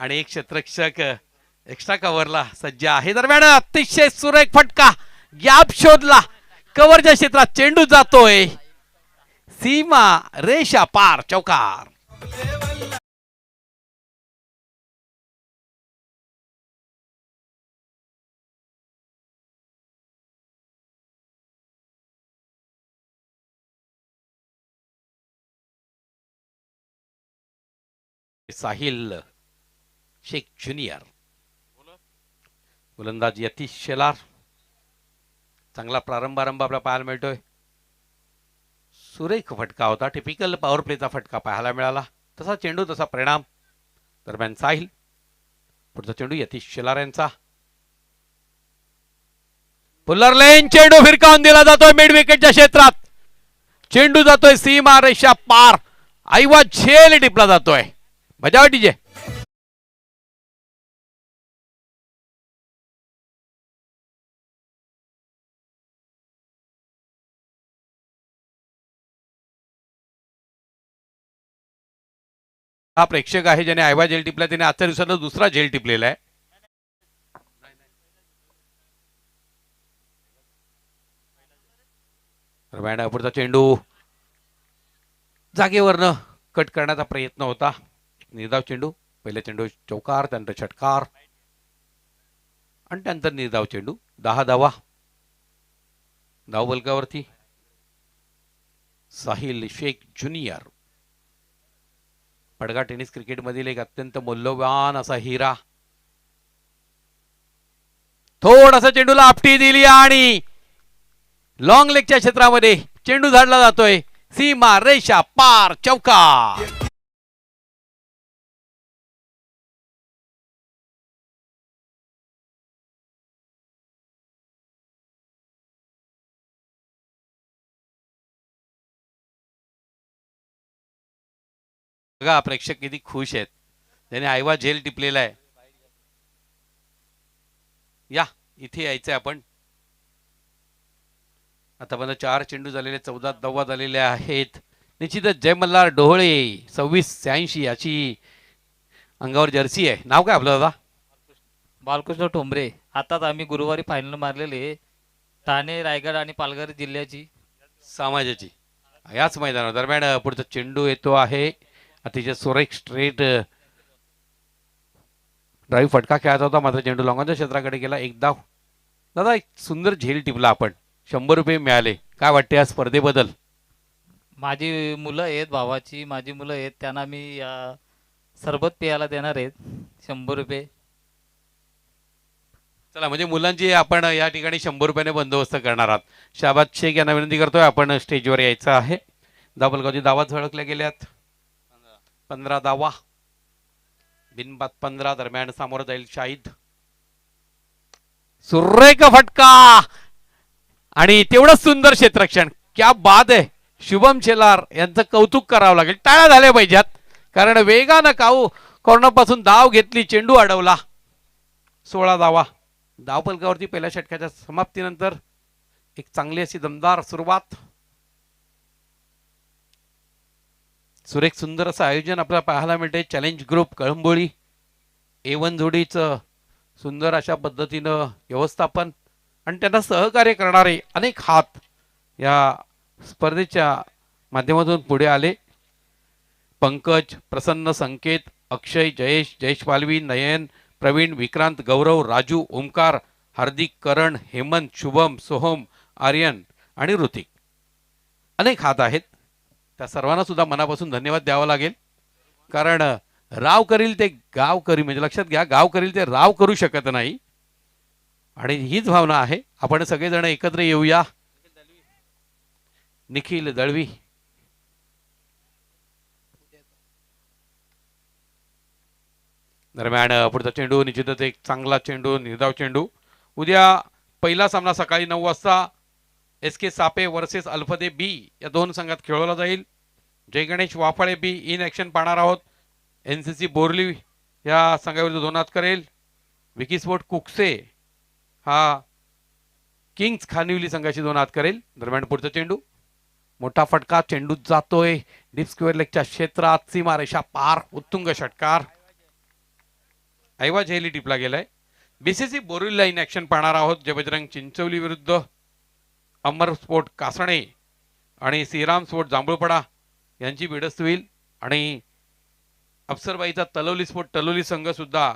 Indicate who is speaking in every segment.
Speaker 1: आणि एक क्षेत्ररक्षक एक्स्ट्रा कव्हरला सज्ज आहे. दरम्यान अतिशय सुरेख फटका, गॅप शोधला, कव्हरच्या क्षेत्रात चेंडू जातोय, सीमा रेषा पार, चौकार. साहिल शेख ज्युनियर, गोलंदाज यतीश शेलार. चांगला प्रारंभ आपला पाहायला मिळतोय. सुरेख फटका होता, टिपिकल पॉवर प्लेचा फटका पाहायला मिळाला. तसा चेंडू तसा परिणाम. दरम्यान साहिल, पुढचा चेंडू यतीश शेलार यांचा. पुलर लेन, चेंडू फिरकावून दिला जातोय मिड विकेटच्या क्षेत्रात. चेंडू जातोय सीमा रेषा पार, आईवा झेल टिपला जातोय. बजाव डीजे. हा प्रेक्षक आहे ज्याने आयवा झेल टिपला, त्याने आजच्या दिवसाला दुसरा झेल टिपलेला आहे. पुढचा चेंडू जागेवरनं कट करण्याचा प्रयत्न होता. निर्धाव चेंडू, पहिला चेंडू चौकार, त्यानंतर षटकार आणि त्यानंतर निर्धाव चेंडू. 10 धावा धावफलकावरती. Sahil Shaikh junior, Padgha tennis cricket मधील एक अत्यंत मौल्यवान असा हिरा. थोडासा चेंडूला आपटी दिली आणि लॉंग लेगच्या क्षेत्रामध्ये चेंडू झाडला जातोय, सीमा रेषा पार, चौकार. बघा प्रेक्षक किती खुश आहेत, त्याने आयवा झेल टिपलेला आहे. या इथे यायचंय आपण. आतापर्यंत 4 चेंडू झालेले, 14 धावा झालेल्या आहेत. निश्चितच जय मल्हार डोहळे 2686 याची अंगावर जर्सी आहे. नाव काय आपलं दादा?
Speaker 2: बालकृष्ण ठोंबरे. आताच आम्ही गुरुवारी फायनल मारलेले ठाणे, रायगड आणि पालघर जिल्ह्याची
Speaker 1: समाजाची याच मैदानावर. दरम्यान पुढचा चेंडू येतो आहे, अतिशय सुरेख स्ट्रेट ड्राईव्ह फटका खेळायचा होता, मात्र चेंडू लॉंगाच्या क्षेत्राकडे गेला. एक धाव. दादा एक सुंदर झेल टिपला आपण, 100 रुपये मिळाले. काय वाटते या स्पर्धेबद्दल?
Speaker 2: माझी मुलं आहेत, भावाची माझी मुलं आहेत, त्यांना मी सरबत प्यायला देणार आहेत 100 रुपये.
Speaker 1: चला म्हणजे मुलांची आपण या ठिकाणी 100 रुपयाने बंदोबस्त करणार आहात. शाबाद शेख यांना विनंती करतोय आपण स्टेजवर यायचं आहे. धावफलकावरती धावा झळकल्या गेल्यात. 15 धावा, बिनबाद 15. दरम्यान सामोरं जाईल शाहिद. सुरेख फटका आणि तेवढं सुंदर क्षेत्ररक्षण. क्या बाद आहे. शुभम शेलार यांचं कौतुक करावं लागेल, टाळ्या झाल्या पाहिजेत, कारण वेगानं कॉर्नर पासून धाव घेतली, चेंडू अडवला. 16 धावा धावफलकावरती. पहिल्या षटकाच्या समाप्तीनंतर एक चांगली अशी दमदार सुरुवात. सुरेख सुंदर असं आयोजन आपल्याला पाहायला मिळते. चॅलेंज ग्रुप कळंबोळी A1 जोडीचं सुंदर अशा पद्धतीनं व्यवस्थापन आणि त्यांना सहकार्य करणारे अनेक हात या स्पर्धेच्या माध्यमातून पुढे आले. पंकज, प्रसन्न, संकेत, अक्षय, जयेश, जयेश पालवी, नयन, प्रवीण, विक्रांत, गौरव, राजू, ओमकार, हार्दिक, करण, हेमंत, शुभम, सोहम, आर्यन आणि ऋतिक. अनेक हात आहेत. त्या सर्वांना सुद्धा मनापासून धन्यवाद द्यावा लागेल, कारण राव करील ते गाव करी, म्हणजे लक्षात घ्या, गाव करील ते राव करू शकत नाही. आणि हीच भावना आहे. आपण सगळेजण एकत्र येऊया. निखिल दळवी, दरम्यान पुढचा चेंडू निश्चितच एक चांगला चेंडू, निर्धाव चेंडू. उद्या पहिला सामना सकाळी 9 वाजता SK सापे वर्सेस अल्फदे बी या 2 संघात खेळवला जाईल. जय गणेश वाफाळे बी इन ॲक्शन पाहणार आहोत. NCC बोरली या संघाविरुद्ध 2 हात करेल. विकी स्पोर्ट कुकसे हा किंग्स खानिवली संघाशी 2 हात करेल. दरम्यान पुढचा चेंडू, मोठा फटका, चेंडू जातोय डीप स्क्वेअर लेगच्या क्षेत्रात, सीमा रेषा पार, उत्तुंग षटकार. ऐवा झेली टिपला गेलाय. बीसीसी बोरिवली इन ॲक्शन पाहणार आहोत. जय बजरंग चिंचवली विरुद्ध अमर स्पोर्ट कासणे आणि श्रीराम स्पोर्ट जांभूळपडा यांची भिडस्त होईल. आणि अफसरबाईचा तलोली स्पोर्ट तलोली संघ सुद्धा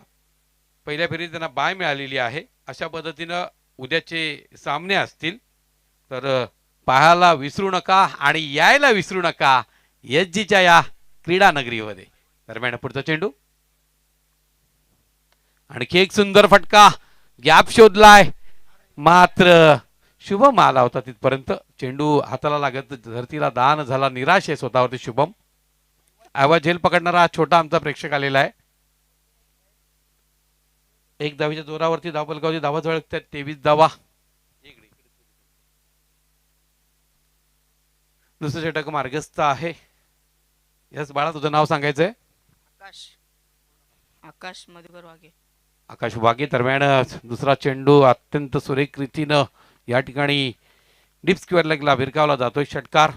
Speaker 1: पहिल्या फेरीत त्यांना बाय मिळालेली आहे. अशा पद्धतीनं उद्याचे सामने असतील. तर पाहायला विसरू नका आणि यायला विसरू नका एसजीच्या या क्रीडा नगरीमध्ये. दरम्यान पुढचा चेंडू, आणखी एक सुंदर फटका, गॅप शोधलाय मात्र शुभम आला होता तिथपर्यंत. चेंडू हाताला लागत धरतीला दान झाला. निराश आहे स्वतःवरती शुभम. आवाज झेल पकडणारा छोटा आमचा प्रेक्षक आलेला आहे. एक धावीच्या जोरावरती धावपलकावरती धावा झळकतात. 23 धावा. दुसरं षटक मार्गस्थ आहे. यस बाळा, तुझं नाव सांगायचंय?
Speaker 3: आकाश मधुकर वाघे.
Speaker 1: आकाश वाघे. दरम्यान दुसरा चेंडू अत्यंत सुरेख रीतीनं या ठिकाणी डीप स्क्वेअर लेगला भिरकावला जातोय. षटकार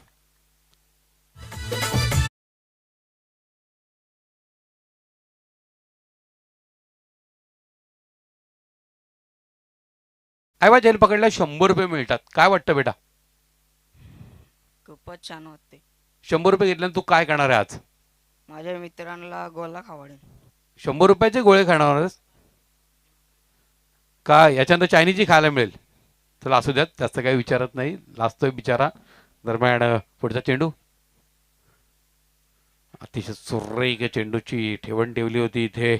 Speaker 1: आयवा जेल पकडला 100 रुपये मिळतात. काय वाटतं बेटा?
Speaker 3: खूपच छान वाटते.
Speaker 1: 100 रुपये घेतल्यानं तू काय करणार आहे आज?
Speaker 3: माझ्या मित्रांना गोला खावडेन.
Speaker 1: 100 रुपयाचे गोळे खाणार आहेस का? याच्यानंतर चायनीजची खायला मिळेल. चला असू द्यात, जास्त काही विचारत नाही, लाजतोय बिचारा. दरम्यान पुढचा चेंडू, अतिशय सुरेख चेंडूची ठेवण ठेवली होती इथे.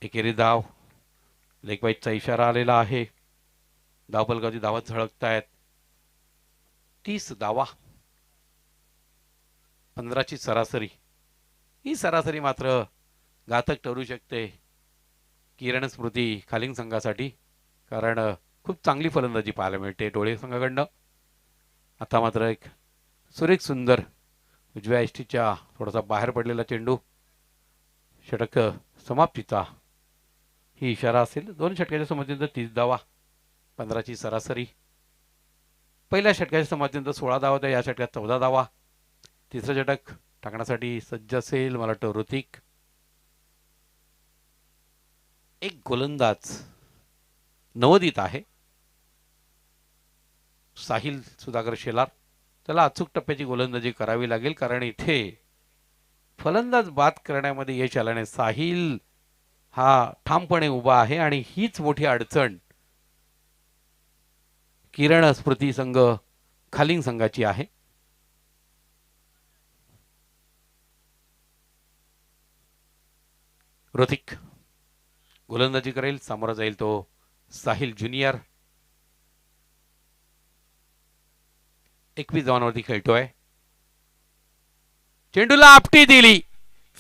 Speaker 1: एकेरी धाव, लेगबाईटचा इशारा आलेला आहे. धावपलकावरती धावा झळकतायत. 30 धावा, 15ची सरासरी. ही सरासरी मात्र घातक ठरू शकते किरण स्मृती खालिंग संघासाठी, कारण खूप चांगली फलंदाजी पाहायला मिळते डोळे संघाकडनं. आता मात्र एक सुरेख सुंदर उजव्या एष्टीच्या थोडासा बाहेर पडलेला चेंडू. षटक समाप्तीचा ही इशारा असेल. 2 षटकाच्या समाप्तीनंतर 30 धावा, 15ची सरासरी. पहिल्या षटकाच्या समाप्तीनंतर 16 धावा होत्या. या षटकात 14 धावा. तिसरं षटक टाकण्यासाठी सज्ज असेल मला वाटतं ऋतिक. एक गोलंदाज नवोदित आहे साहिल सुधाकर शेलार. त्याला अचूक टप्प्याची गोलंदाजी करावी लागेल, कारण इथे फलंदाज बाद करण्यामध्ये यश आल्याने साहिल हा ठामपणे उभा आहे. आणि हीच मोठी अडचण किरण स्मृती संघ खालिंग संघाची आहे. ऋतिक गोलंदाजी करेल. सामोरा जाईल तो साहिल ज्युनियर. 21 धावांवरती खेळतोय. चेंडूला आपटी दिली,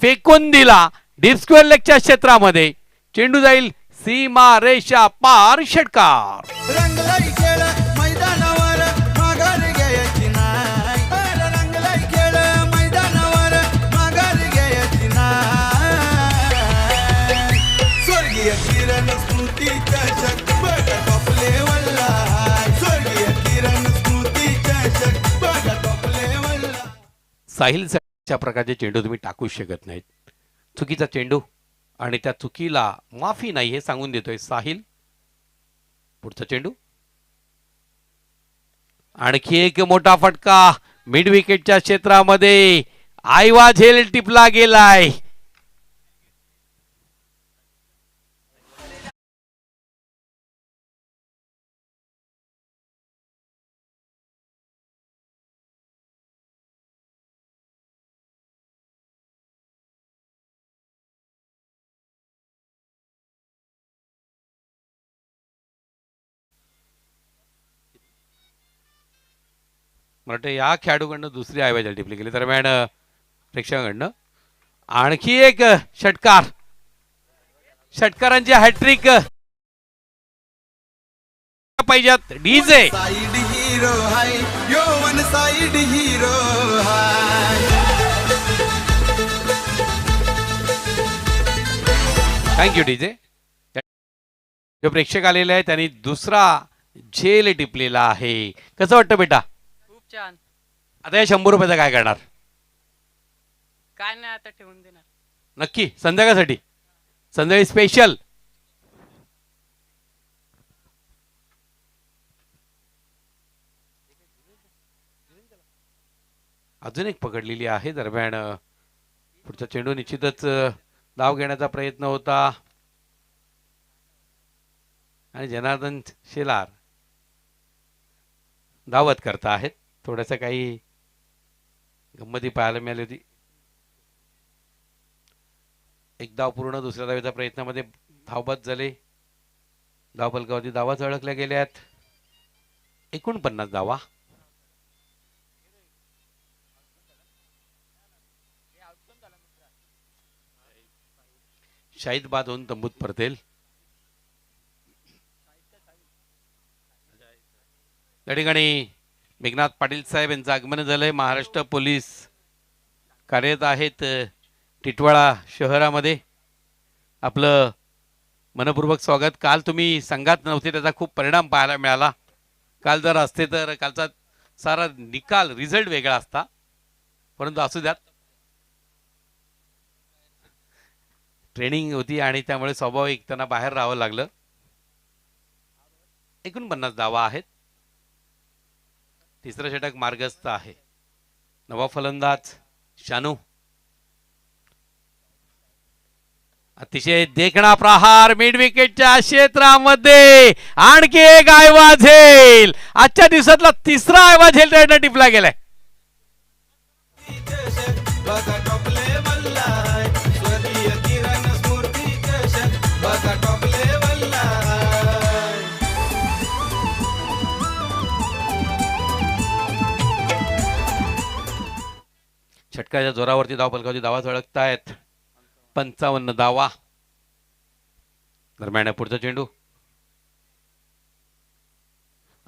Speaker 1: फेकून दिला डीप स्क्वेअर लेगच्या क्षेत्रामध्ये. चेंडू जाईल सीमा रेषा पार. षटकार.
Speaker 4: रंगलाई खेळ मैदानावर माघार घ्यायची नाही. रंगलाई खेळ मैदानावर माघार घ्यायची नाही. स्वर्गीय किरण स्मृती चषक बघा टॉप लेवलला. स्वर्गीय किरण स्मृती चषक बघा टॉप लेवलला.
Speaker 1: साहिल च्या प्रकारचे चेंडू तुम्ही टाकू शकत नाहीत. चुकीचा चेंडू आणि त्या चुकीला माफी नाही हे सांगून देतोय साहिल. पुढचा चेंडू, आणखी एक मोठा फटका मिड विकेटच्या क्षेत्रामध्ये. आयवा झेल टिपला गेलाय. मला वाटतं या खेळाडूकडनं दुसरी आयवाज टिपली गेली. दरम्यान प्रेक्षकांकडनं आणखी एक षटकार. षटकारांची हॅट्रिक पाहिजेत. डीजे
Speaker 4: साइड हीरो हाय यो वन साइड हीरो हाय.
Speaker 1: Thank you DJ. जो प्रेक्षक आलेले आहे त्यांनी दुसरा झेल टिपलेला आहे. कसं वाटतं बेटा?
Speaker 3: खूप छान.
Speaker 1: आता या 100 रुपयाचं काय करणार?
Speaker 3: काय नाही, आता ठेवून देणार.
Speaker 1: नक्की संध्याकाळसाठी? संदेश स्पेशल. अजून एक पकडलेली आहे. दरम्यान पुढचा चेंडू निश्चितच धाव घेण्याचा प्रयत्न होता आणि जनार्दन शेलार धावत करता आहेत. थोडंसं काही गंमती पाहायला मिळाली होती. एक धाव पूर्ण, दुसऱ्या धावेच्या प्रयत्नामध्ये धावबाद झाले. धावफलकावरती धावा झळकल्या गेल्यात. 49 धावा. शाहिद बाद होऊन तंबूत परतेल. या ठिकाणी मेघनाथ पाटील साहेब यांचं आगमन झालंय. महाराष्ट्र पोलीस कार्यरत आहेत टिटवाळा शहरामध्ये. आपलं मनपूर्वक स्वागत. काल तुम्ही संघात नव्हते, त्याचा खूप परिणाम पाहायला मिळाला. काल जर असते तर कालचा सारा निकाल रिझल्ट वेगळा असता, परंतु असू द्यात, ट्रेनिंग होती आणि त्यामुळे स्वाभाविक त्यांना बाहेर राहावं लागलं. 49 धावा आहेत. तिसरं षटक मार्गस्थ आहे. नवा फलंदाज शानू. अतिशय देखणा प्रहार मिड विकेटच्या क्षेत्रामध्ये. आणखी एक आय वाजेल. आजच्या दिवसातला तिसरा आय वाजेल त्यानं टिपला गेलाय.
Speaker 4: बघा टॉप लेवलला आहे. स्वर्गीय किरण स्फूर्ती चषक बघा टॉप लेवलला आहे.
Speaker 1: षटकाच्या जोरावरती धावफलकावरती धावा झळकतायत. 55 धावा. दरम्यान पुढचा चेंडू.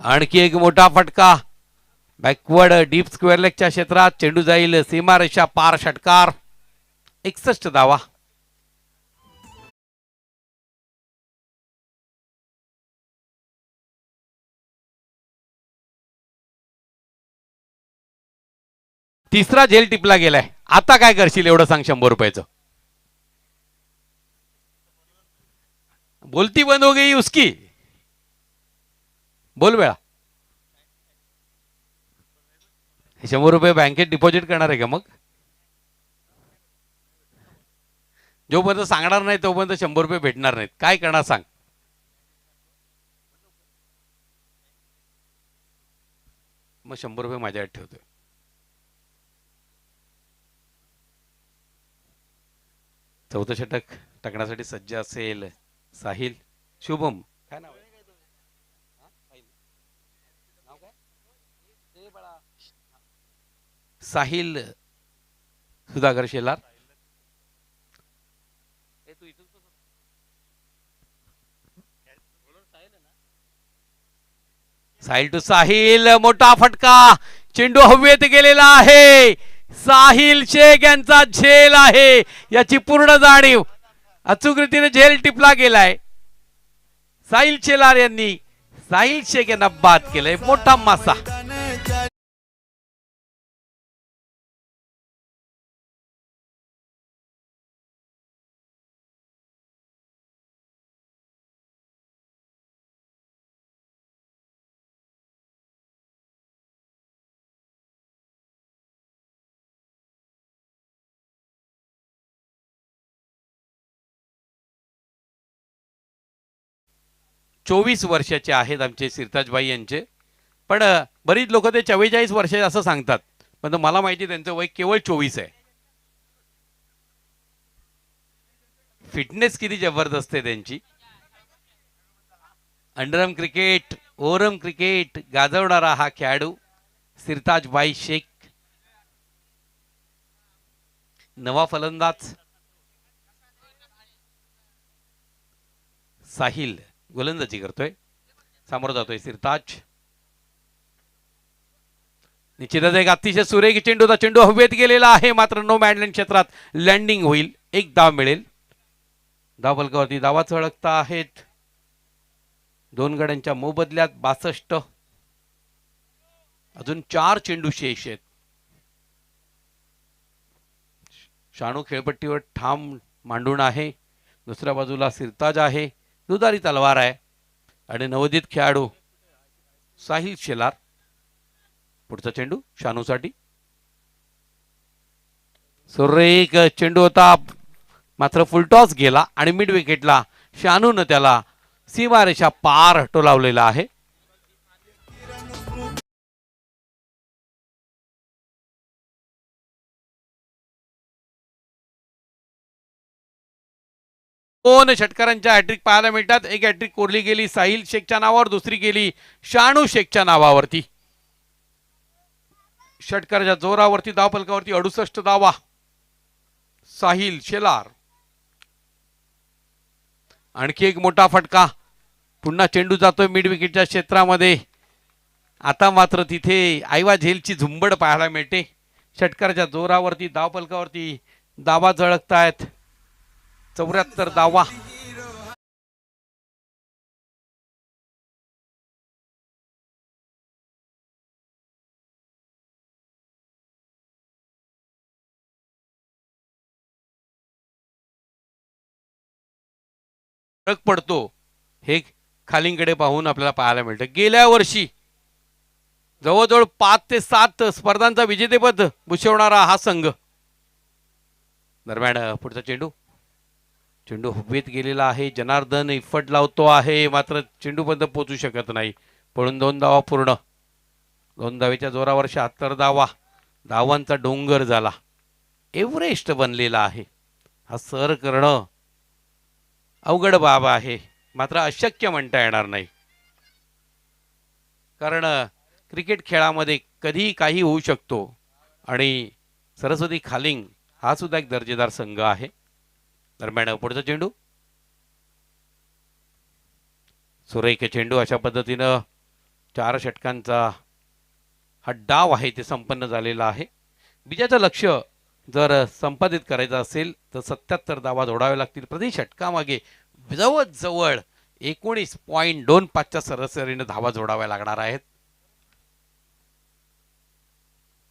Speaker 1: आणखी एक मोठा फटका. बॅकवर्ड डीप स्क्वेअर लेगच्या क्षेत्रात चेंडू जाईल सीमारेषा पार. षटकार. 61 धावा. तिसरा झेल टिपला गेलाय. आता काय करशील एवढं सांग. 100 रुपयाचं. बोलती बंद हो गई उसकी. बोल वेळा. 100 रुपये बँकेत डिपॉझिट करणार आहे का मग? जोपर्यंत सांगणार नाही तोपर्यंत 100 रुपये भेटणार नाहीत. काय करणार सांग. मग 100 रुपये माझ्याकडे ठेवतोय. चौथं षटक टाकण्यासाठी सज्ज असेल साहिल. शुभम काय नाव आहे? साहिल सुधाकर शेलार. साहिल टू साहिल. मोठा फटका. चेंडू हवेत गेलेला आहे. साहिल शेख यांचा झेल आहे याची पूर्ण जाणीव. अचूक रीतीने झेल टिपला गेलाय. साहिल शेलार यांनी साहिल शेख यांना बाद केलंय. मोठा मासा.
Speaker 4: मैदानाच्या
Speaker 1: 24 वर्षाचे आहेत आमचे सिरताजबाई यांचे. पण बरीच लोक ते 44 वर्षाचे असं सांगतात, पण मला माहिती त्यांचं वय केवळ 24 आहे. फिटनेस किती जबरदस्त आहे त्यांची. अंडरआर्म क्रिकेट, ओव्हरआर्म क्रिकेट गाजवणारा हा खेळाडू सिरताजबाई शेख. नवा फलंदाज साहिल गोलंदाजी करतोय. सामोर जातोय सिरताज. निश्चितच एक अतिशय सुरेख चेंडूचा चेंडू हवेत गेलेला आहे, मात्र नो मॅडलँड क्षेत्रात लँडिंग होईल. एक धाव मिळेल. धाव फलकावरती धावा झळकता आहेत. दोन गड्यांच्या मोबदल्यात 62. अजून 4 चेंडू शेष आहेत. शाणू खेळपट्टीवर ठाम मांडून आहे. दुसऱ्या बाजूला सिरताज आहे, दुधारी तलवार आहे. आणि नवोदित खेळाडू साहिल शेलार. पुढचा चेंडू शानूसाठी. सुरेख चेंडू होता, मात्र फुलटॉस गेला आणि मिड विकेटला शानून त्याला सीमारेषा पार टोलावलेला आहे. दोन षटकारांच्या हॅट्रिक पाहायला मिळतात. एक हॅट्रिक कोरली गेली साहिल शेखच्या नावावर, दुसरी गेली शानू शेखच्या नावावरती. षटकाराच्या जोरावरती धावफलकावरती 68 धावा. साहिल शेलार. आणखी एक मोठा फटका. पुन्हा चेंडू जातोय मिड विकेटच्या क्षेत्रामध्ये. आता मात्र तिथे आयवा झेलची झुंबड पाहायला मिळते. षटकाराच्या जोरावरती धावफलकावरती धावा झळकतायत. 74 धावा. फरक पडतो हे खालींकडे पाहून आपल्याला पाहायला मिळतं. गेल्या वर्षी जवळजवळ 5 ते 7 स्पर्धांचा विजेतेपद भूषवणारा हा संघ. दरम्यान पुढचा चेंडू हवेत गेलेला आहे. जनार्दन इफट लावतो आहे, मात्र चेंडूपर्यंत पोहोचू शकत नाही. पळून 2 धावा पूर्ण. 2 धावेच्या जोरावर 76 धावा. धावांचा डोंगर झाला, एव्हरेस्ट बनलेला आहे. हा सर करणं अवघड बाब आहे, मात्र अशक्य म्हणता येणार नाही. कारण क्रिकेट खेळामध्ये कधीही काही होऊ शकतो आणि सरस्वती खालिंग हा सुद्धा एक दर्जेदार संघ आहे. दरम्यान पुढचा चेंडू सुरेख चेंडू. अशा पद्धतीनं 4 षटकांचा हा डाव आहे ते संपन्न झालेला आहे. विजयाचं लक्ष जर संपादित करायचं असेल तर 77 धावा जोडावे लागतील. प्रति षटकामागे जवळजवळ 19.25च्या सरासरीने धावा जोडाव्या लागणार आहेत.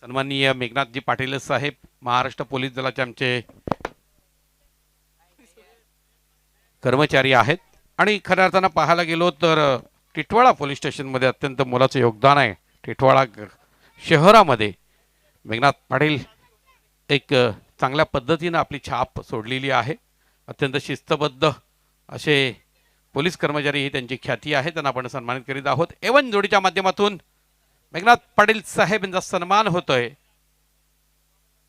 Speaker 1: सन्माननीय मेघनाथजी पाटील साहेब महाराष्ट्र पोलीस दलाचे आमचे कर्मचारी आहेत आणि खऱ्या अर्थानं पाहायला गेलो तर टिटवाळा पोलीस स्टेशनमध्ये अत्यंत मोलाचं योगदान आहे. टिटवाळा शहरामध्ये मेघनाथ पाटील एक चांगल्या पद्धतीनं आपली छाप सोडलेली आहे. अत्यंत शिस्तबद्ध असे पोलीस कर्मचारी ही त्यांची ख्याती आहे. त्यांना आपण सन्मानित करीत आहोत. एवन जोडीच्या माध्यमातून मेघनाथ पाटील साहेब यांचा सन्मान होतोय.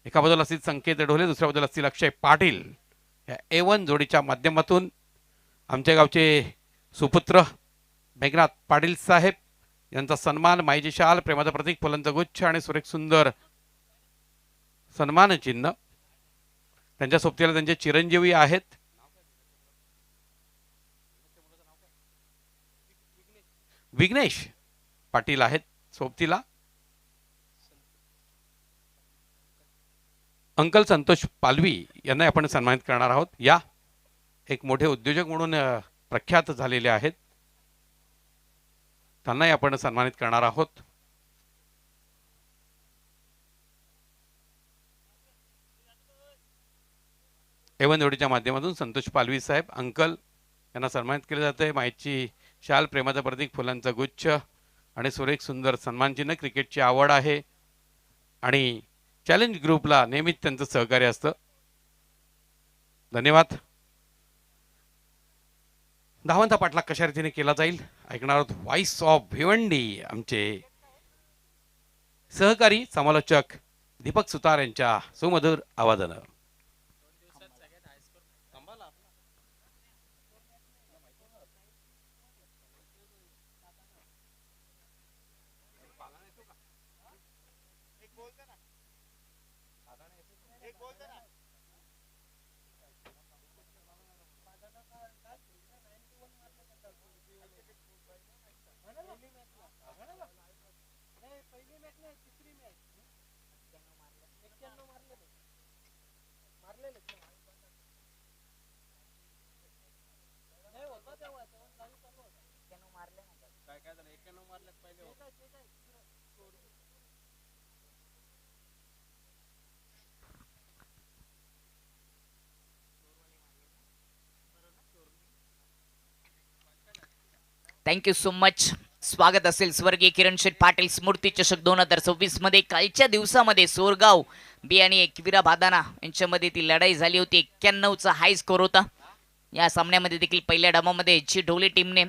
Speaker 1: एका बाजूला असतील संकेत ढोले, दुसऱ्या बाजूला असतील अक्षय पाटील. या एवन जोडीच्या माध्यमातून आमच्या गावचे सुपुत्र मेघनाथ पाटील साहेब यांचा सन्मान, माईची शाल, प्रेमाचं प्रतीक, फुलांचा गुच्छ आणि सुरेख सुंदर सन्मान चिन्ह. त्यांच्या सोबतीला त्यांचे चिरंजीवी आहेत. विघ्नेश पाटील आहेत सोबतीला. अंकल संतोष पालवी यांना आपण सन्मानित करणार आहोत. या एक मोठे उद्योजक म्हणून प्रख्यात झालेले आहेत, त्यांनाही आपण सन्मानित करणार आहोत. एवन जोडीच्या माध्यमातून संतोष पालवी साहेब अंकल यांना सन्मानित केले जाते. माईची शाल, प्रेमाचं प्रतीक, फुलांचा गुच्छ आणि सुरेख सुंदर सन्मान चिन्ह. क्रिकेटची आवड आहे आणि चॅलेंज ग्रुपला नेहमीच त्यांचं सहकार्य असतं. धन्यवाद. धावांचा पाठलाग कशा रीतीने केला जाईल ऐकणार आहोत. व्हॉइस ऑफ भिवंडी आमचे सहकारी समालोचक दीपक सुतार यांच्या सुमधुर आवाजानं.
Speaker 5: Thank you so much. स्वागत असेल स्वर्गीय किरण शेठ पाटील स्मृती चषक 2026 मध्ये. कालच्या दिवसामध्ये सोरगाव बी आणि एकविरा भादाना यांच्यामध्ये ती लढाई झाली होती. 91चा हाय स्कोर होता. या सामन्यामध्ये देखील पहिल्या डावामध्ये एचची ढोले टीमने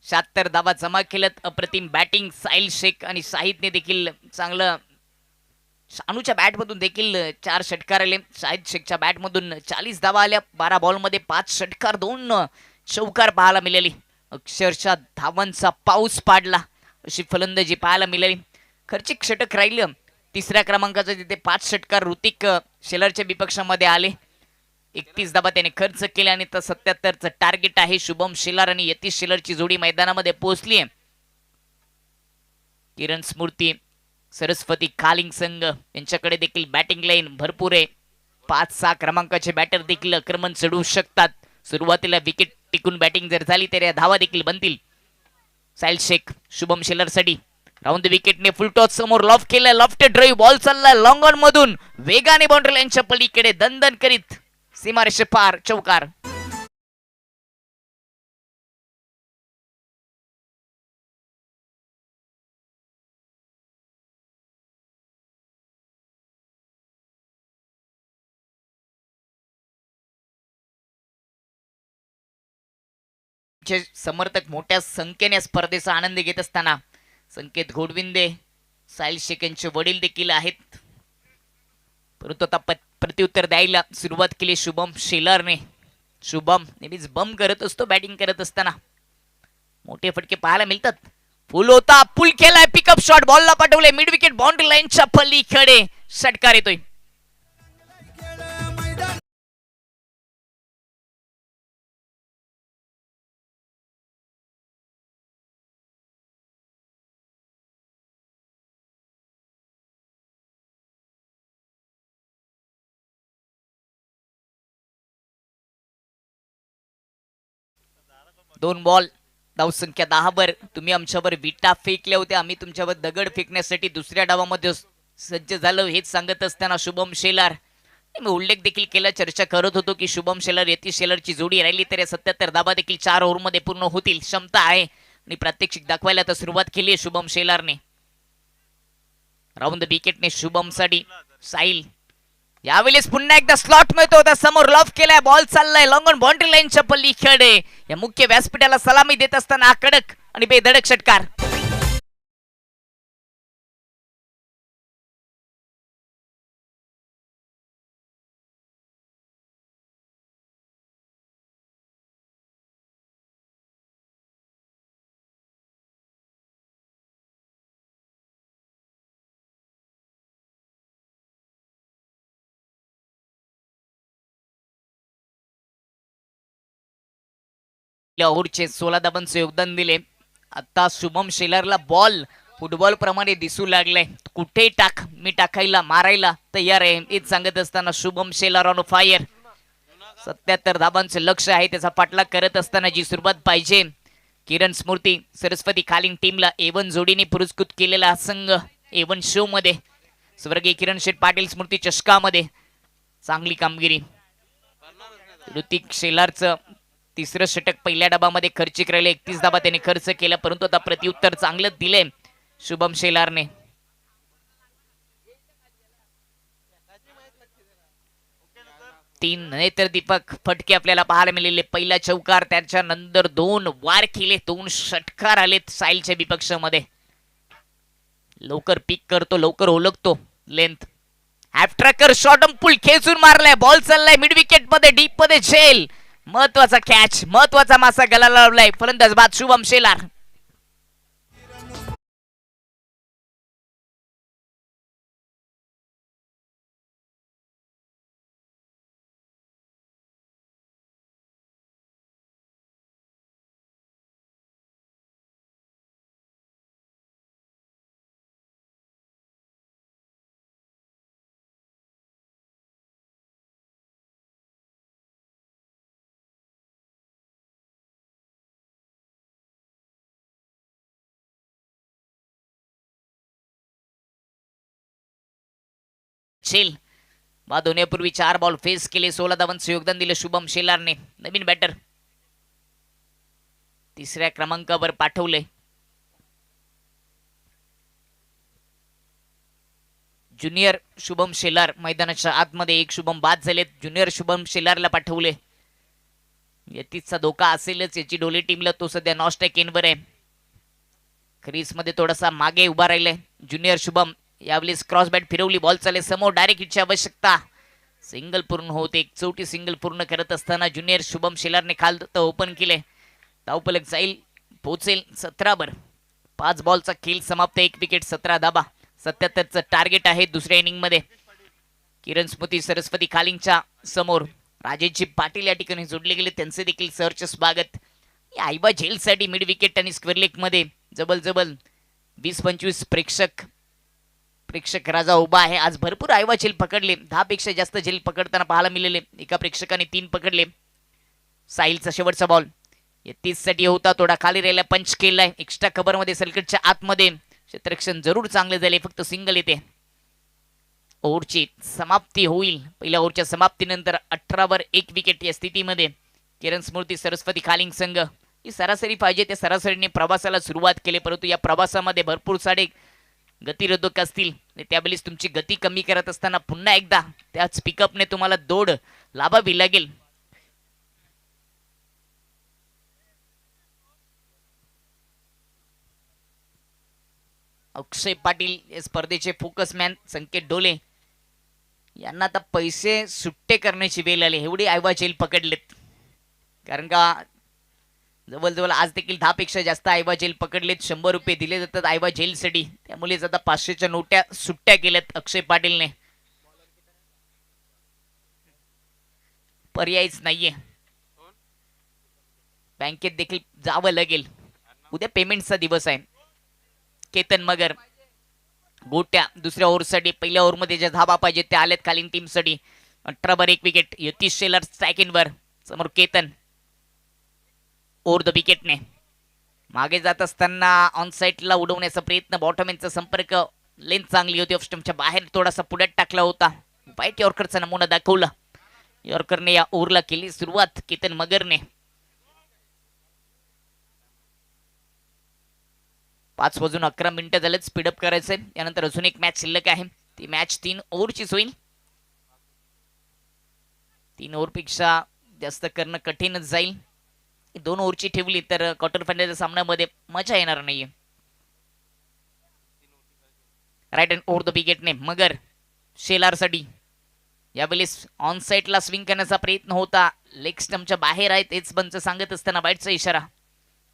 Speaker 5: 76 धावा जमा केल्यात. अप्रतिम बॅटिंग साहिल शेख आणि शाहिदने देखील चांगलं. शानूच्या बॅटमधून देखील 4 षटकार आले. शाहिद शेखच्या बॅटमधून 40 धावा आल्या. 12 बॉलमध्ये 5 षटकार 2 चौकार पाहायला मिळाली. अक्षरशः धावांचा पाऊस पाडला अशी फलंदाजी पाहायला मिळाली. खर्चिक षटक राहिलं. तिसऱ्या क्रमांकाचं तिथे 5 षटकार ऋतिक शेलारच्या विपक्षामध्ये आले. 31 धावा त्याने खर्च केले आणि 77चं टार्गेट आहे. शुभम शेलार आणि यतीश शेलारची जोडी मैदानामध्ये पोहोचली आहे. किरण स्मृती सरस्वती कालिंग संघ यांच्याकडे देखील बॅटिंग लाईन भरपूर आहे. 5-6 क्रमांकाचे बॅटर देखील आक्रमण चढवू शकतात. सुरुवातीला विकेट टिकून बॅटिंग जर झाली तर या धावा देखील बनतील. साहिल शेख शुभम शेलर साठी राऊंड विकेटने फुल टॉस समोर लॉफ केलाय. लॉफ्टेड ड्राईव्ह बॉल चाललाय लॉंग ऑन मधून वेगाने बाउंड्री लाईनच्या पलीकडे दणदण करीत सीमारेषे पार चौकार. चे समर्थक मोठ्या संख्येने स्पर्धेचा आनंद घेत असताना संकेत घोडविंदे साहिल शेख यांचे वडील देखील आहेत. परंतु आता प्रत्युत्तर द्यायला सुरुवात केली शुभम शेलारने. शुभम नेहमीच बम करत असतो बॅटिंग करत असताना. मोठे फटके पाहायला मिळतात. फुल होता पुल केलाय. पिकअप शॉट बॉलला पाठवले मिड विकेट बाउंड्री लाईनच्या पलीकडे षटकार येतोय. दोन बॉल धावसंख्या 10 वर. तुम्ही आमच्यावर विटा फेकल्या होत्या. आम्ही तुमच्यावर दगड फेकण्यासाठी दुसऱ्या डावामध्ये सज्ज झालो हेच सांगत असताना शुभम शेलार मी उल्लेख देखील केला. चर्चा करत होतो की शुभम शेलार यतीश शेलारची जोडी राहिली तर 77 धावा देखील 4 ओव्हरमध्ये पूर्ण होतील. क्षमता आहे आणि प्रात्यक्षिक दाखवायला तर सुरुवात केली आहे शुभम शेलारने. राऊंड विकेटने शुभम साठी साहिल. यावेळेस पुन्हा एकदा स्लॉट मिळतो होता. समोर लॉफ केलाय. बॉल चाललाय लॉंग ऑन बाउंड्री लाईनच्या पलीकडे. या मुख्य व्यासपीठाला सलामी देत असताना कडक आणि बेधडक षटकार. लाहोरचे 16 धावांचे योगदान दिले. आता शुभम शेलारला बॉल फुटबॉल प्रमाणे दिसू लागलाय. कुठे टाक मी टाकायला मारायला तयार आहे हेच सांगत असताना शुभम शेलार ऑन फायर. 77 धावांचे लक्ष आहे. त्याचा पाठलाग करत असताना जी सुरुवात पाहिजे. किरण स्मृती सरस्वती कालिंग टीमला A1 जोडीने पुरस्कृत केलेला संघ A1 शो मध्ये स्वर्गीय किरण शेठ पाटील स्मृती चषकामध्ये चांगली कामगिरी. ऋतिक शेलारचं तिसरं षटक पहिल्या डबामध्ये खर्चिक राहिले. 31 धावा त्याने खर्च केला. परंतु आता प्रत्युत्तर चांगलं दिले शुभम शेलारने. तीन नेत्र दीपक फटके आपल्याला पाहायला मिळाले. पहिला चौकार त्याच्यानंतर 2 वार केले. 2 षटकार आलेत साहिलच्या विपक्षामध्ये. लवकर पिक करतो लवकर ओळखतो लेंथ. हॅफ ट्रॅकर शॉर्ट पुल खेचून मारलाय. बॉल चाललाय मिड विकेट मध्ये डीप मध्ये झेल. महत्वाचा कॅच महत्वाचा मासा गळाला लावलाय फलंदाज बाद शुभम शेलार. शेल बाद होण्यापूर्वी 4 बॉल फेस केले. 16 धावांचे योगदान दिले शुभम शेलारने. नवीन बॅटर तिसऱ्या क्रमांकावर पाठवले. ज्युनियर शुभम शेलार मैदानाच्या आतमध्ये एक शुभम बाद झालेत. ज्युनियर शुभम शेलारला पाठवले. यतीचा धोका असेलच याची डोले टीमला. तो सध्या नॉस्टॅक इनवर आहे. क्रीज मध्ये थोडासा मागे उभा राहिलाय ज्युनियर शुभम. यावेळेस क्रॉस बॅट फिरवली. बॉल चाले समोर. डायरेक्ट हिटची आवश्यकता. सिंगल पूर्ण होते. एक चौटी सिंगल पूर्ण करत असताना ज्युनियर शुभम शेलारने खालत ओपन केले. धावफलक जाईल पोहोचेल 17 वर. 5 बॉलचा खेळ समाप्त. 1 विकेट 17 धाबा. 77चं टार्गेट आहे दुसऱ्या इनिंग मध्ये. किरण स्मृती सरस्वती खालिंगच्या समोर राजेशजी पाटील या ठिकाणी जोडले गेले. त्यांचे देखील सहर्ष स्वागत. या आईबा झेलसाठी मिड विकेट आणि स्क्वेअर लेग मध्ये जबल 20-25 प्रेक्षक राजा उभा आहे. आज भरपूर आईबा झेल पकडले. 10 पेक्षा जास्त झेल पकडताना पाहायला मिळाले. एका प्रेक्षकाने 3 पकडले. साहिलचा शेवटचा बॉल 30 साठी होता. थोडा खाली राहिला. पंच केलाय. एक्स्ट्रा कव्हर मध्ये सर्किटच्या आतमध्ये क्षेत्ररक्षण जरूर चांगले झाले. फक्त सिंगल येते. ओव्हरची समाप्ती होईल. पहिल्या ओव्हरच्या समाप्तीनंतर 18 वर 1 विकेट या स्थितीमध्ये किरण स्मृती सरस्वती खालिंग संघ. ही सरासरी पाहिजे त्या सरासरीने प्रवासाला सुरुवात केली. परंतु या प्रवासामध्ये भरपूर सारे गतिरोधक असतील. त्यावेळेस तुमची गती कमी करत असताना पुन्हा एकदा त्याच पिकअपने तुम्हाला दौड लावावी लागेल. अक्षय पाटील हे स्पर्धेचे फोकस मॅन. संकेत डोले यांना आता पैसे सुट्टे करण्याची वेळ आली. एवढी आयवा जेल पकडलेत. कारण का जवळजवळ आज देखील 10 पेक्षा जास्त आयवा जेल पकडलेत. 100 रुपये दिले जातात आयवा जेलसाठी. त्यामुळेच आता 500च्या नोट्या सुट्ट्या केल्यात अक्षय पाटीलने. पर्यायच नाहीये. बँकेत देखील जावं लागेल. उद्या पेमेंटचा दिवस आहे. केतन मगर गोट्या दुसऱ्या ओव्हरसाठी. पहिल्या ओव्हरमध्ये ज्या धाबा पाहिजे त्या आल्यात खालील टीमसाठी. 18 वर 1 विकेट. यतीश शेलार स्ट्राईक इनवर. समोर केतन ओव्हर द विकेटने मागे जात असताना ऑन साईडला उडवण्याचा प्रयत्न. बॉटमॅनचा संपर्क. लेंथ चांगली होती. ऑफ स्टंपच्या बाहेर थोडासा पुढ्यात टाकला होता. वाईट यॉर्करचा नमुना दाखवला. यॉर्करने या ओव्हरला केली सुरुवात केतन मगरने. 5:11 झालेत. स्पीडअप करायचंय. यानंतर अजून एक मॅच शिल्लक आहे. ती मॅच 3 ओव्हरचीच होईल. 3 ओव्हरपेक्षा जास्त करणं कठीणच जाईल. 2 ओव्हरची ठेवली तर क्वार्टर फायनलच्या सामन्यामध्ये मजा येणार नाहीये. राईट हँड ओव्हर द विकेटने मगर शेलारसाठी. यावेळेस ऑन साईडला स्विंग करण्याचा प्रयत्न होता. लेग स्टंपच्या बाहेर आहे तेच पंच सांगत असताना बाईटचा इशारा.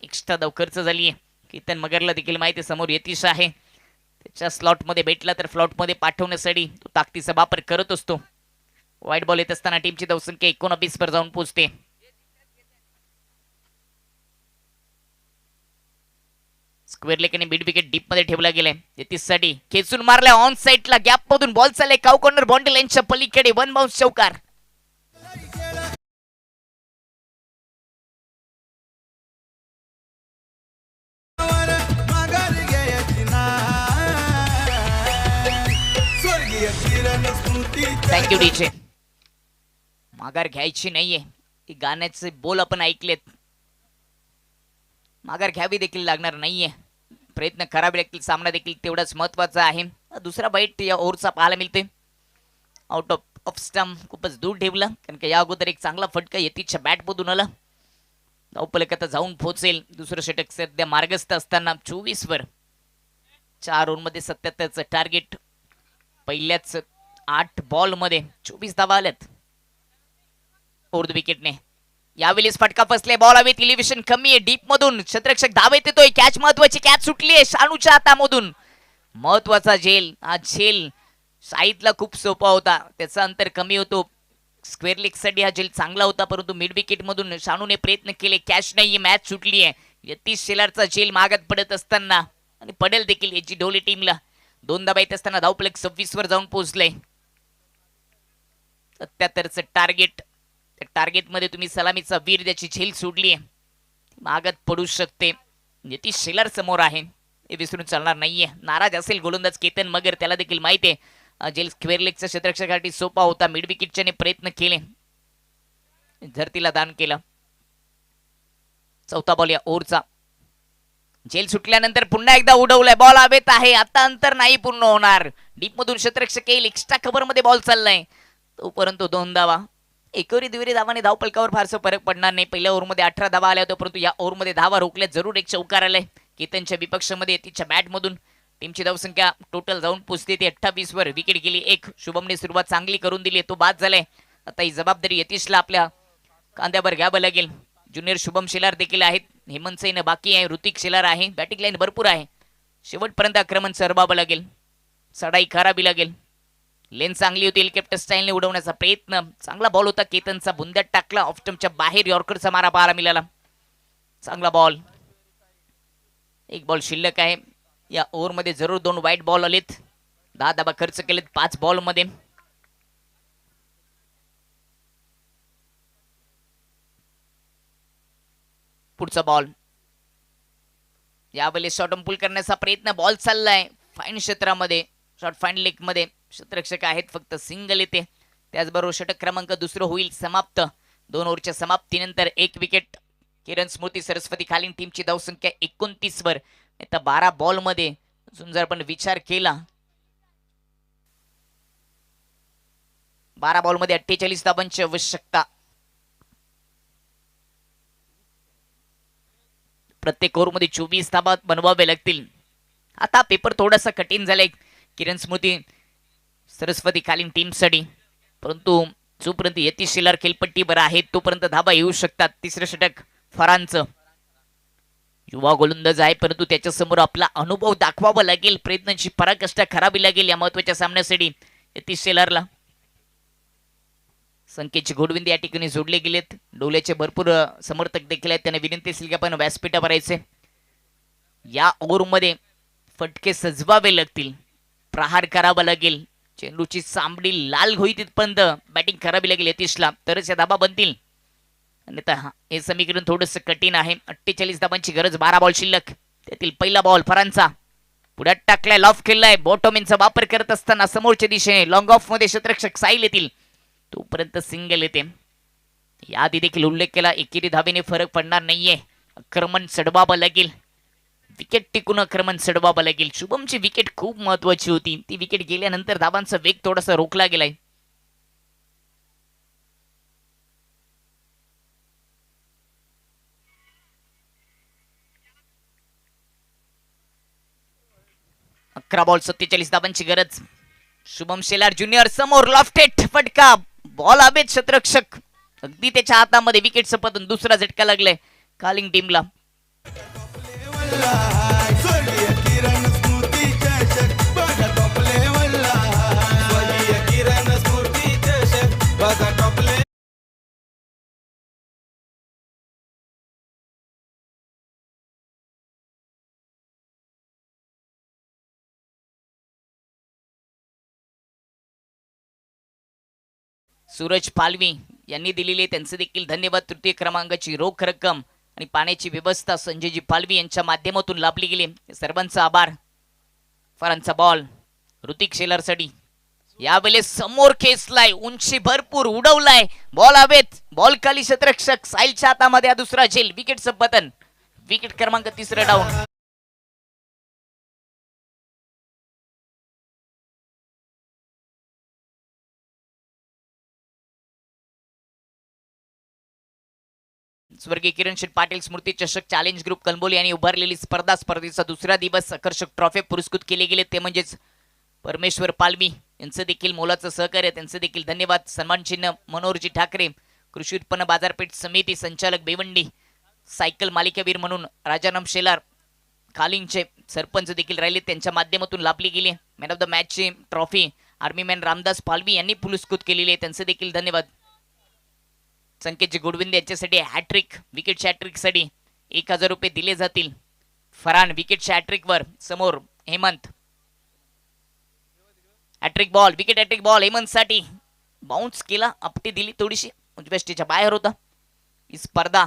Speaker 5: एक्स्ट्रा धाव खर्च झालीये. केतन मगरला देखील माहिती समोर यतीश आहे. त्याच्या स्लॉट मध्ये भेटला तर फ्लॉट मध्ये पाठवण्यासाठी तो ताकदीचा वापर करत असतो. वाईट बॉल येत असताना टीमची धावसंख्या 19 वर जाऊन पोहोचते. स्क्वेअर लेग आणि मिड विकेट डीप मध्ये ठेवला गेलाय. यतीश साठी खेचून मारलाय ऑन साईडला. गॅप मधून बॉल चाललाय काउ कॉर्नर बाउंड्री लाईनच्या पलीकडे. 1 बाउन्स चौकार.
Speaker 4: माघार घ्यायची नाही. स्वर्गीय किरण स्मृती
Speaker 5: थँक्यू डीजे. माघार घ्यायची नाहीये. ही गाण्याचे बोल आपण ऐकलेत. माघार घ्यावी देखील लागणार नाहीये. प्रयत्न करावे लागतील. सामना देखील तेवढाच महत्वाचा आहे. दुसरा बाईट या ओव्हरचा पाहायला मिळतोय. आउट ऑफ स्टंप खूपच दूर ठेवला. कारण की या अगोदर एक चांगला फटका यतीच्या बॅट मधून आला. धावफलक आता जाऊन पोहोचेल. दुसरं षटक सध्या मार्गस्थ असताना 24 वर. 4 ओव्हरमध्ये 77चं टार्गेट. पहिल्याच 8 बॉल मध्ये 24 धावा आल्यात. ओव्हर द विकेटने यावेळेस फटका फसले. बॉल हवेत. इलिव्हेशन कमी आहे. डीप मधून क्षेत्ररक्षक धावेत येतोय. कॅच महत्वाची. कॅच सुटली आहे शानूच्या हातामधून. महत्वाचा झेल. हा झेल साईडला खूप सोपा होता. त्याचा अंतर कमी होतो. स्क्वेअर लेग साठी हा झेल चांगला होता. परंतु मिड विकेट मधून शानूने प्रयत्न केले. कॅच नाही. मॅच सुटली आहे. यतीश शेलारचा झेल मागात पडत असताना आणि पडेल देखील याची ढोली टीमला. 2 धाबा येत असताना धावफलक 26 वर जाऊन पोहोचले. 77चं टार्गेट. त्या टार्गेट मध्ये तुम्ही सलामीचा वीर ज्याची झेल सोडली आहे मागत पडू शकते. यतीश शेलार समोर आहे हे विसरून चालणार नाहीये. नाराज असेल गोलंदाज केतन मगर. त्याला देखील माहिती आहे झेल स्क्वेअर लेगच्या क्षेत्ररक्षकासाठी सोपा होता. मिड विकेटच्याने प्रयत्न केले. धरतीला दान केलं. चौथा बॉल या ओव्हरचा. झेल सुटल्यानंतर पुन्हा एकदा उडवलाय, बॉल हवेत आहे, आता अंतर नाही पूर्ण होणार. डीप मधून क्षेत्ररक्षक येईल, एक्स्ट्रा कव्हर मध्ये बॉल चाललाय, तोपर्यंत 2 धावा. एकेरी दुहेरी धावाने धावपलकावर फारसा फरक पडणार नाही. पहिल्या ओव्हरमध्ये 18 धावा आल्या होत्या, परंतु या ओव्हरमध्ये धावा रोखल्या. जरूर एक चौकार आलाय केतनच्या विपक्षामध्ये, तिच्या बॅटमधून. टीमची धावसंख्या टोटल जाऊन पोहोचते ती 28 वर. विकेट गेली एक. शुभमने सुरुवात चांगली करून दिली, तो बाद झालाय. आता ही जबाबदारी यतीशला आपल्या कांद्यावर घ्यावं लागेल. ज्युनियर शुभम शेलार देखील आहेत, हेमंत सैन बाकी आहे, ऋतिक शेलार आहे. बॅटिंग लाईन भरपूर आहे. शेवटपर्यंत आक्रमण सरबावं लागेल, चढाई करावी लागेल. लेन चांगली होती, हेलिकॉप्टर स्टाईलने उडवण्याचा प्रयत्न. चांगला बॉल होता केतनचा, बुंद्यात टाकला. ऑफ स्टंपच्या बाहेर यॉर्करचा मारा पाहायला मिळाला. चांगला बॉल. एक बॉल शिल्लक आहे या ओव्हरमध्ये. जरूर 2 वाईट बॉल आलेत. 10 धावा खर्च केलेत 5 बॉल मध्ये. पुढचा बॉल. यावेळी शॉर्ट पुल करण्याचा प्रयत्न. बॉल चाललाय फाईन क्षेत्रामध्ये, शॉर्ट फाईन लेग मध्ये. क्षेत्ररक्षक आहेत, फक्त सिंगल येते. त्याचबरोबर षटक क्रमांक दुसरं होईल समाप्त. 2 ओव्हरच्या समाप्तीनंतर 1 विकेट. किरण स्मृती सरस्वती खालील टीमची धावसंख्या 29 वर. आता 12 बॉल मध्ये अजून जर आपण विचार केला, 12 बॉल मध्ये 48 धावांची आवश्यकता. प्रत्येक ओव्हर मध्ये 24 धावा बनवावे लागतील. आता पेपर थोडासा कठीण झालाय किरण स्मृती सरस्वती खालील टीमसाठी, परंतु जोपर्यंत यतीश शेलार खेळपट्टीवर आहेत तोपर्यंत धावा येऊ शकतात. तिसरं षटक फरांचं. युवा गोलंदाज आहे, परंतु त्याच्या समोर आपला अनुभव दाखवावा लागेल. प्रयत्नांची पराकाष्ठा करावी लागेल या महत्वाच्या सामन्यासाठी यतीश शेलारला. संकेतचे घोडविंदे या ठिकाणी जोडले गेलेत. डोल्याचे भरपूर समर्थक देखील आहेत. त्यांना विनंती असेल की आपण व्यासपीठा भरायचे. या ओव्हरमध्ये फटके सजवावे लागतील, प्रहार करावा लागेल. चेंडूची चांबडी लाल होई तिथपर्यंत बॅटिंग करावी लागेल यतीशला, तरच या धाबा बनतील. अन्यथा हे समीकरण थोडंसं कठीण आहे. 48 धाबांची गरज, 12 बॉल शिल्लक. त्यातील पहिला बॉल फरांचा. पुढ्यात टाकलाय, लॉफ केलाय. बॉटॉमिनचा वापर करत असताना समोरच्या दिशेने लॉंग ऑफ मध्ये क्षेत्ररक्षक साईल येतील, तोपर्यंत सिंगल येते. याआधी देखील उल्लेख केला, एकेरी धावेने फरक पडणार नाहीये. आक्रमण चढवावं लागेल, विकेट टिकून आक्रमण चढवावं लागेल. शुभमची विकेट खूप महत्वाची होती, ती विकेट गेल्यानंतर धावांचा वेग थोडासा रोखला गेलाय. अकरा बॉल 47 धावांची गरज. शुभम शेलार ज्युनियर समोर, लॉफ्टेड फटका. बॉल हवेत, क्षेत्ररक्षक अगदी त्याच्या हातामध्ये. विकेट सपतून दुसरा झटका लागलाय कालिंग टीमला.
Speaker 4: स्वर्गीय किरण स्मृती चषक बघा टॉप लेवलला. स्वर्गीय किरण स्मृती चषक बघा टॉप लेवलला.
Speaker 5: सूरज पालवी यांनी दिलेले त्यांचे देखील धन्यवाद. तृतीय क्रमांकाची रोख रक्कम आणि पाण्याची व्यवस्था संजयजी पालवी यांच्या माध्यमातून लाभली गेली. सर्वांचा आभार. फरांचा बॉल ऋतिक शेलारसाठी. यावेळेस समोर खेचलाय, उंची भरपूर उडवलाय, बॉल हवेत. बॉल खाली, क्षेत्ररक्षक साईलच्या हातामध्ये. हा दुसरा झेल. विकेटचं पतन. विकेट क्रमांक 3 डाऊन. स्वर्गीय किरण शेठ पाटील स्मृती चषक चॅलेंज ग्रुप कलंबोली यांनी उभारलेली स्पर्धेचा दुसरा दिवस आकर्षक ट्रॉफी पुरस्कृत केले गेले, ते म्हणजेच परमेश्वर पालवी यांचं देखील मोलाचं सहकार्य, त्यांचे देखील धन्यवाद. सन्मान चिन्ह मनोहरजी ठाकरे, कृषी उत्पन्न बाजारपेठ समिती संचालक बेवंडी, सायकल मालिकावीर म्हणून राजाराम शेलार खालिंगचे सरपंच देखील राहिले, त्यांच्या माध्यमातून लाभली गेली. मॅन ऑफ द मॅचची trophy army man Ramdas Palvi यांनी पुरस्कृत केलेली आहे, त्यांचे देखील धन्यवाद. संकेतजी गोडविंदे यांच्यासाठी हॅट्रिक, विकेट हॅट्रिक साठी 1000 रुपये दिले जातील. फरान विकेट हॅट्रिक वर. समोर Hemant. Hat trick ball, wicket hat trick ball Hemant साठी. बाउन्स केला, अपटी दिली थोडीशी, उजव्या बाहेर होता. ही स्पर्धा,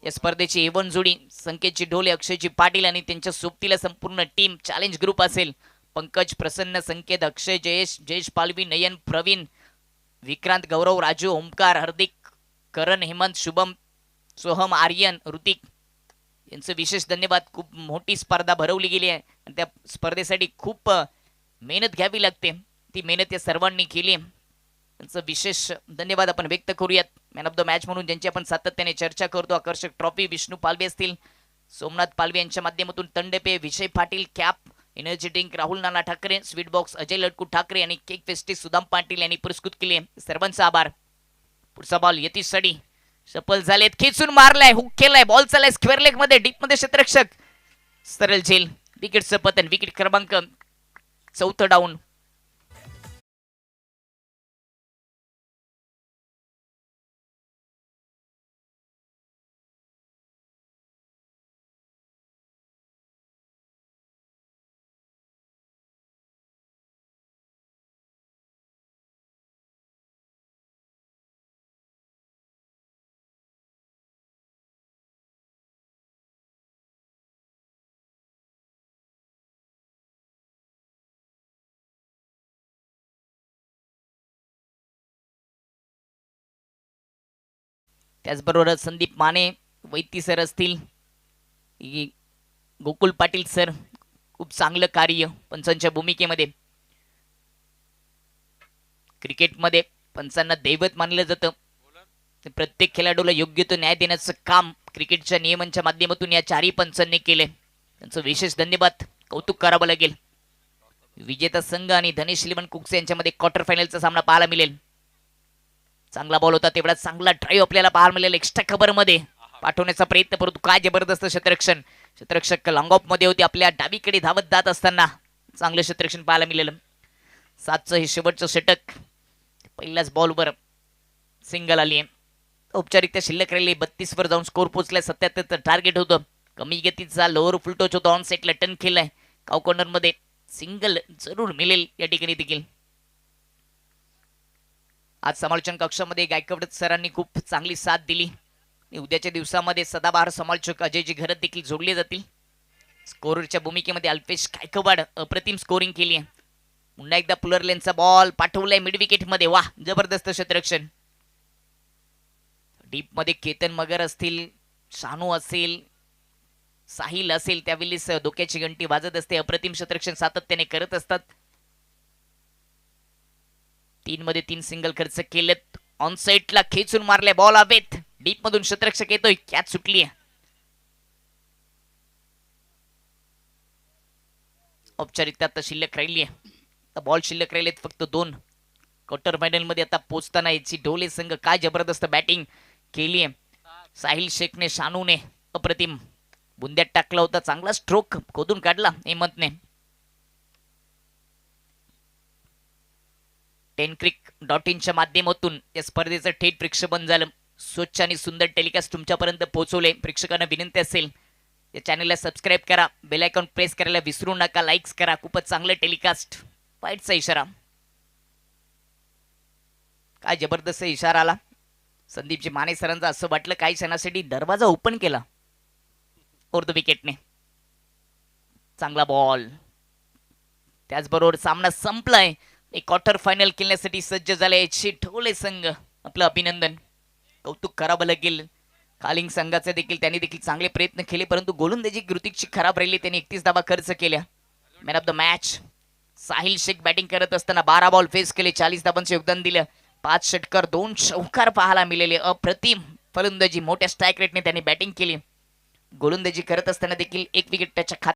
Speaker 5: या स्पर्धेची एवन जोडी संकेतजी ढोले, अक्षयजी पाटील आणि त्यांच्या सोबतीला संपूर्ण टीम चॅलेंज ग्रुप असेल. पंकज, प्रसन्न, संकेत, अक्षय, जयेश पालवी, नयन, प्रवीण, विक्रांत, गौरव, राजू, ओमकार, हार्दिक, करण, हेमंत, शुभम, सोहम, आर्यन, ऋतिक, त्यांचं विशेष धन्यवाद. खूप मोठी स्पर्धा भरवली गेली आहे आणि त्या स्पर्धेसाठी खूप मेहनत घ्यावी लागते. ती मेहनत या सर्वांनी केली. त्यांचं विशेष धन्यवाद आपण व्यक्त करूयात. मॅन ऑफ द मॅच म्हणून ज्यांची आपण सातत्याने चर्चा करतो, आकर्षक ट्रॉफी विष्णू पालवे असतील, सोमनाथ पालवे यांच्या माध्यमातून तंडपे Vijay Patil, cap energy drink Rahul Nana Thakare, sweet box Ajay लटकू ठाकरे आणि केक फेस्टी सुदाम पाटील यांनी पुरस्कृत केले. सर्वांचा आभार. पुढचा बॉल यतीश सडी सफल झालेत, खेचून मारलाय, हुक केलाय, बॉल चाललाय स्क्वेअर लेग मध्ये, डीप मध्ये क्षेत्ररक्षक सरळ झेल, विकेटचं पतन. विकेट क्रमांक 4 डाऊन. त्याचबरोबर संदीप माने वैती सर असतील, गोकुल पाटील सर, खूप चांगलं कार्य पंचांच्या भूमिकेमध्ये. क्रिकेटमध्ये पंचांना दैवत मानलं जातं. प्रत्येक खेळाडूला योग्य तो न्याय देण्याचं काम क्रिकेटच्या नियमांच्या माध्यमातून या चारही पंचांनी केले. त्यांचं विशेष धन्यवाद, कौतुक करावं लागेल. विजेता संघ आणि धनेश लिमन कुक्स यांच्यामध्ये क्वार्टर फायनलचा सामना पाहायला मिळेल. चांगला बॉल होता, तेवढा चांगला ड्राईव्ह आपल्याला पाहायला मिळेल. एक्स्ट्रा कव्हर मध्ये पाठवण्याचा प्रयत्न, परंतु काय जबरदस्त क्षेत्ररक्षक लॉंग ऑफ मध्ये होते, आपल्या डावीकडे धावत जात असताना चांगलं क्षेत्ररक्षण पाहायला मिळेल. 7चं हे शेवटचं षटक. पहिल्याच बॉलवर सिंगल आली आहे. औपचारिकता शिल्लक राहिली. 32 वर जाऊन स्कोर पोहोचलाय. 77चं टार्गेट होतं. कमी गतीचा लोअर फुल टच होता. ऑन सेटला टर्न केलाय. काव कॉर्नर मध्ये सिंगल जरूर मिळेल या ठिकाणी देखील. आज समालोचन कक्षामध्ये गायकवाड सरांनी खूप चांगली साथ दिली. उद्याच्या दिवसामध्ये सदाबहार समालोचक अजयजी घरत देखील जोडले जातील. स्कोररच्या भूमिकेमध्ये अल्पेश गायकवाड अप्रतिम स्कोरिंग केली आहे. पुन्हा एकदा पुलर लेनचा बॉल पाठवलाय मिड विकेट मध्ये. वाह, जबरदस्त क्षेत्ररक्षण. डीप मध्ये केतन मगर असतील, शानू असेल, साहिल असेल, त्यावेळेस डोक्याची घंटी वाजत असते. अप्रतिम क्षेत्ररक्षण सातत्याने करत असतात. 3 मध्ये 3 सिंगल खर्च केलेत. ऑन साइडला खेचून मारले, बॉल हवेत. डीप मधून क्षेत्ररक्षक येतोय, कॅच सुटली आहे. औपचारिकता आता शिल्लक राहिली आहे. बॉल शिल्लक राहिलेत फक्त 2. क्वार्टर फायनल मध्ये आता पोहोचताना याची ढोले संघ काय जबरदस्त बॅटिंग केली आहे. साहिल शेखने, शानूने अप्रतिम बुंद्यात टाकला होता. चांगला स्ट्रोक खोदून काढला हेमंतने. टेनक्रिक.इन माध्यमातून या स्पर्धेचं थेट प्रक्षेपण झालं. स्वच्छ आणि सुंदर टेलिकास्ट तुमच्यापर्यंत पोहोचवले. प्रेक्षकांना विनंती असेल या चॅनलला सबस्क्राईब करा, बेल आयकॉन प्रेस करायला विसरू नका, लाईक्स करा. खूपच चांगलं टेलिकास्ट. वाईटचा इशारा, काय जबरदस्त इशारा आला संदीपजी माने सरांचा. असं वाटलं काही क्षणासाठी दरवाजा ओपन केला ओव्हर द विकेटने. चांगला बॉल. त्याचबरोबर सामना संपलाय. एक क्वार्टर फायनल खेळण्यासाठी सज्ज झाले याची ढोले संघ. आपलं अभिनंदन, कौतुक करावं लागेल. कालिंग संघाचे देखील त्यांनी देखील चांगले प्रयत्न केले, परंतु गोलंदाजी कृतिकची खराब राहिली. त्यांनी 31 धावा खर्च केल्या. Man of the match Sahil Shaikh batting करत असताना 12 बॉल फेस केले, 40 धावांचे योगदान दिलं. 5 षटकार 2 चौकार पाहायला मिळाले. अप्रतिम फलंदाजी, मोठ्या स्ट्राईक रेटने त्यांनी बॅटिंग केली. गोलंदाजी करत असताना देखील 1 विकेट त्याच्या